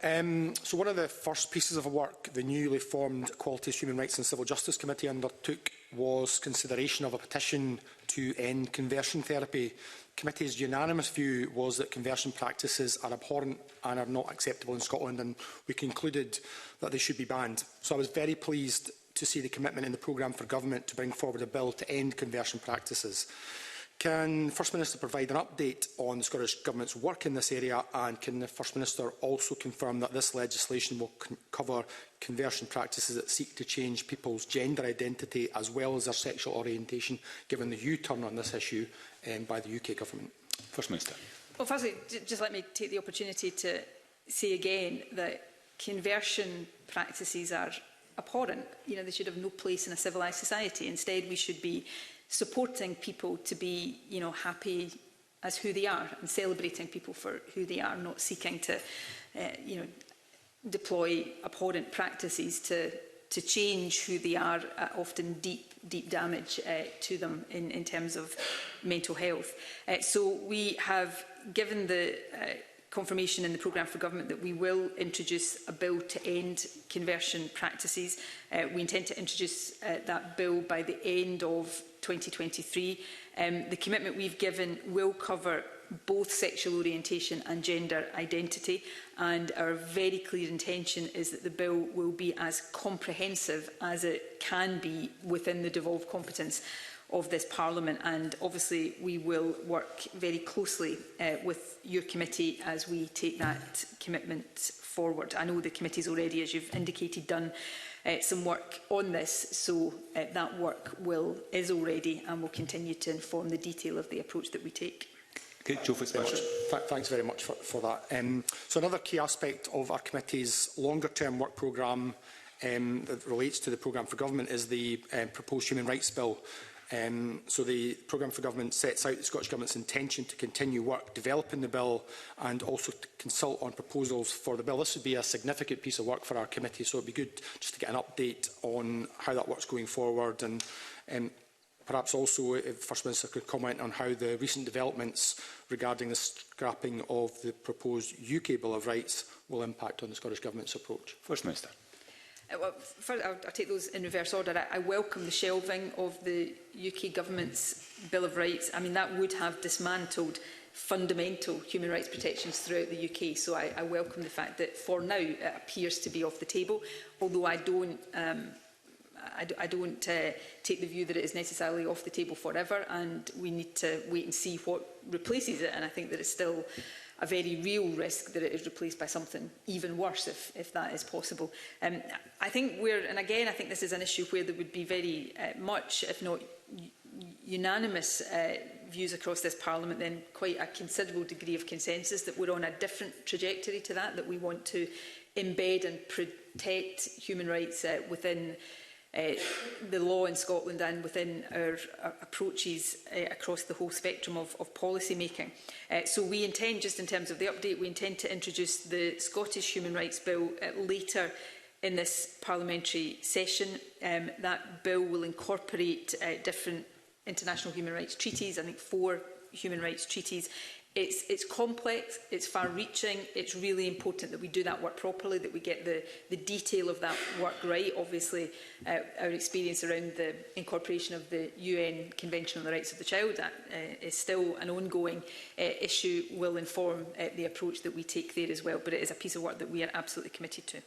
So one of the first pieces of work the newly formed Equalities, Human Rights and Civil Justice Committee undertook was consideration of a petition to end conversion therapy. The committee's unanimous view was that conversion practices are abhorrent and are not acceptable in Scotland, and we concluded that they should be banned. So I was very pleased to see the commitment in the programme for government to bring forward a bill to end conversion practices. Can the First Minister provide an update on the Scottish Government's work in this area, and can the First Minister also confirm that this legislation will cover conversion practices that seek to change people's gender identity as well as their sexual orientation, given the U-turn on this issue by the UK Government? First Minister. Well, firstly, just let me take the opportunity to say again that conversion practices are abhorrent. They should have no place in a civilised society. Instead, we should be supporting people to be, happy as who they are and celebrating people for who they are, not seeking to, deploy abhorrent practices to change who they are, often deep damage to them in terms of mental health. So we have given the confirmation in the programme for government that we will introduce a bill to end conversion practices. We intend to introduce that bill by the end of 2023. The commitment we've given will cover both sexual orientation and gender identity, and our very clear intention is that the bill will be as comprehensive as it can be within the devolved competence of this Parliament, and obviously we will work very closely with your committee as we take that commitment forward. I know the committee's already, as you've indicated, done some work on this, so that work is already and will continue to inform the detail of the approach that we take. Okay, Joe Fitzpatrick. Thanks very much for that. So another key aspect of our committee's longer-term work programme that relates to the programme for government is the proposed Human Rights Bill. So the programme for government sets out the Scottish Government's intention to continue work developing the bill and also to consult on proposals for the bill. This would be a significant piece of work for our committee, so it would be good just to get an update on how that work's going forward, and perhaps also if the First Minister could comment on how the recent developments regarding the scrapping of the proposed UK Bill of Rights will impact on the Scottish Government's approach. First Minister. Well, first, I'll take those in reverse order. I welcome the shelving of the UK Government's Bill of Rights. I mean, that would have dismantled fundamental human rights protections throughout the UK. So I welcome the fact that for now it appears to be off the table, although I don't take the view that it is necessarily off the table forever, and we need to wait and see what replaces it. And I think that it's still a very real risk that it is replaced by something even worse, if that is possible. I think and again, I think this is an issue where there would be very much, if not unanimous views across this Parliament, then quite a considerable degree of consensus that we're on a different trajectory to that we want to embed and protect human rights within the law in Scotland and within our approaches across the whole spectrum of policy making. So we intend, just in terms of the update, we intend to introduce the Scottish Human Rights Bill later in this parliamentary session. That bill will incorporate different international human rights treaties, I think 4 human rights treaties. It's complex, it's far-reaching, it's really important that we do that work properly, that we get the detail of that work right. Obviously, our experience around the incorporation of the UN Convention on the Rights of the Child is still an ongoing issue, will inform the approach that we take there as well, but it is a piece of work that we are absolutely committed to.